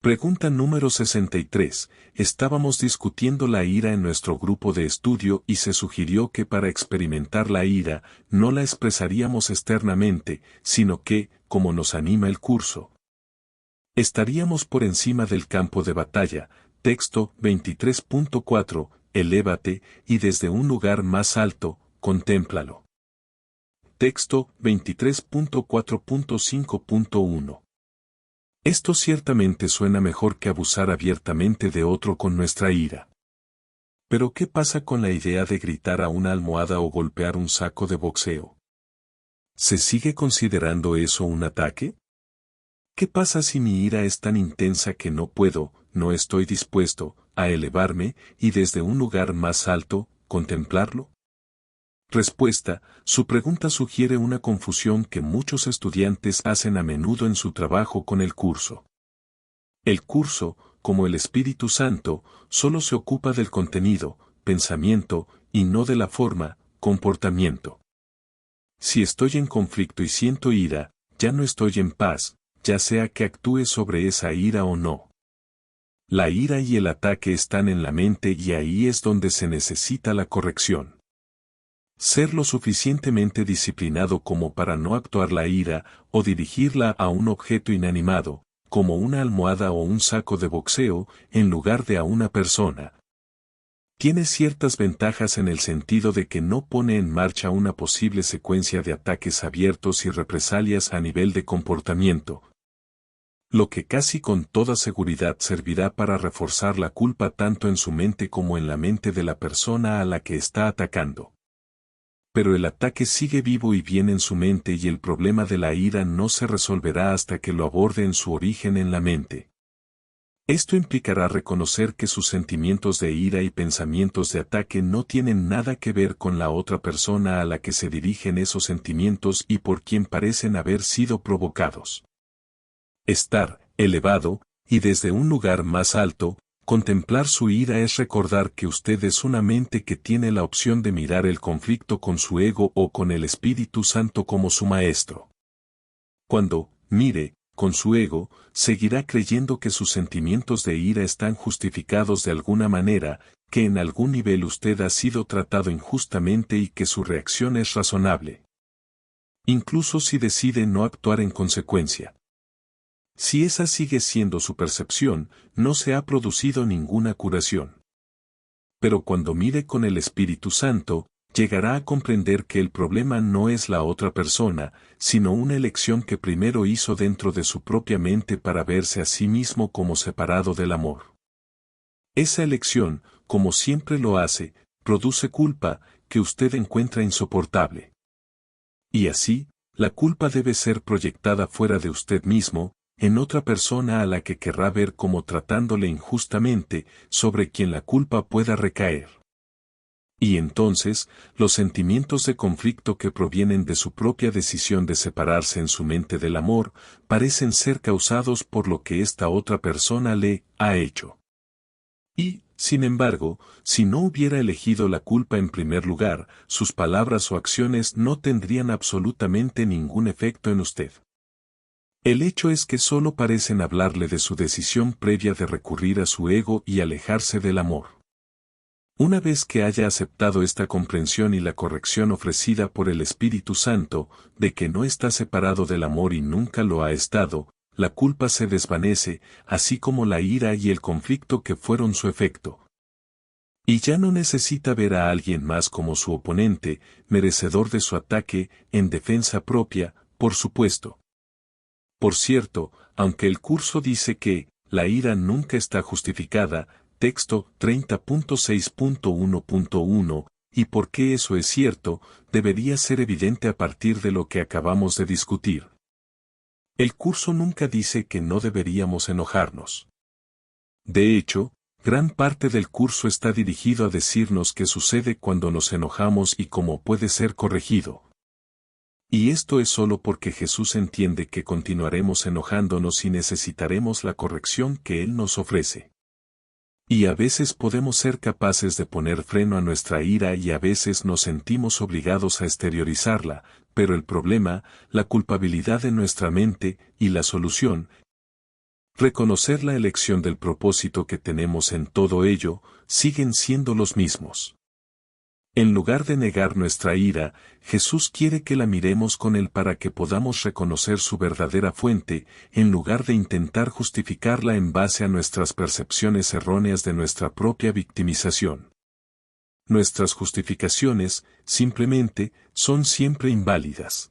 Pregunta número 63. Estábamos discutiendo la ira en nuestro grupo de estudio y se sugirió que para experimentar la ira, no la expresaríamos externamente, sino que, como nos anima el curso, estaríamos por encima del campo de batalla. Texto 23.4. Elévate, y desde un lugar más alto, contémplalo. Texto 23.4.5.1. Esto ciertamente suena mejor que abusar abiertamente de otro con nuestra ira. Pero ¿qué pasa con la idea de gritar a una almohada o golpear un saco de boxeo? ¿Se sigue considerando eso un ataque? ¿Qué pasa si mi ira es tan intensa que no puedo, no estoy dispuesto, a elevarme y desde un lugar más alto, contemplarlo? Respuesta: su pregunta sugiere una confusión que muchos estudiantes hacen a menudo en su trabajo con el curso. El curso, como el Espíritu Santo, solo se ocupa del contenido, pensamiento, y no de la forma, comportamiento. Si estoy en conflicto y siento ira, ya no estoy en paz, ya sea que actúe sobre esa ira o no. La ira y el ataque están en la mente y ahí es donde se necesita la corrección. Ser lo suficientemente disciplinado como para no actuar la ira o dirigirla a un objeto inanimado, como una almohada o un saco de boxeo, en lugar de a una persona. Tiene ciertas ventajas en el sentido de que no pone en marcha una posible secuencia de ataques abiertos y represalias a nivel de comportamiento, lo que casi con toda seguridad servirá para reforzar la culpa tanto en su mente como en la mente de la persona a la que está atacando. Pero el ataque sigue vivo y bien en su mente y el problema de la ira no se resolverá hasta que lo aborde en su origen en la mente. Esto implicará reconocer que sus sentimientos de ira y pensamientos de ataque no tienen nada que ver con la otra persona a la que se dirigen esos sentimientos y por quien parecen haber sido provocados. Estar elevado, y desde un lugar más alto, contemplar su ira es recordar que usted es una mente que tiene la opción de mirar el conflicto con su ego o con el Espíritu Santo como su maestro. Cuando mire con su ego, seguirá creyendo que sus sentimientos de ira están justificados de alguna manera, que en algún nivel usted ha sido tratado injustamente y que su reacción es razonable. Incluso si decide no actuar en consecuencia. Si esa sigue siendo su percepción, no se ha producido ninguna curación. Pero cuando mire con el Espíritu Santo, llegará a comprender que el problema no es la otra persona, sino una elección que primero hizo dentro de su propia mente para verse a sí mismo como separado del amor. Esa elección, como siempre lo hace, produce culpa, que usted encuentra insoportable. Y así, la culpa debe ser proyectada fuera de usted mismo, en otra persona a la que querrá ver como tratándole injustamente, sobre quien la culpa pueda recaer. Y entonces, los sentimientos de conflicto que provienen de su propia decisión de separarse en su mente del amor, parecen ser causados por lo que esta otra persona le ha hecho. Y, sin embargo, si no hubiera elegido la culpa en primer lugar, sus palabras o acciones no tendrían absolutamente ningún efecto en usted. El hecho es que solo parecen hablarle de su decisión previa de recurrir a su ego y alejarse del amor. Una vez que haya aceptado esta comprensión y la corrección ofrecida por el Espíritu Santo, de que no está separado del amor y nunca lo ha estado, la culpa se desvanece, así como la ira y el conflicto que fueron su efecto. Y ya no necesita ver a alguien más como su oponente, merecedor de su ataque, en defensa propia, por supuesto. Por cierto, aunque el curso dice que la ira nunca está justificada, texto 30.6.1.1, y por qué eso es cierto, debería ser evidente a partir de lo que acabamos de discutir. El curso nunca dice que no deberíamos enojarnos. De hecho, gran parte del curso está dirigido a decirnos qué sucede cuando nos enojamos y cómo puede ser corregido. Y esto es solo porque Jesús entiende que continuaremos enojándonos y necesitaremos la corrección que Él nos ofrece. Y a veces podemos ser capaces de poner freno a nuestra ira y a veces nos sentimos obligados a exteriorizarla, pero el problema, la culpabilidad en nuestra mente, y la solución, reconocer la elección del propósito que tenemos en todo ello, siguen siendo los mismos. En lugar de negar nuestra ira, Jesús quiere que la miremos con Él para que podamos reconocer su verdadera fuente, en lugar de intentar justificarla en base a nuestras percepciones erróneas de nuestra propia victimización. Nuestras justificaciones, simplemente, son siempre inválidas.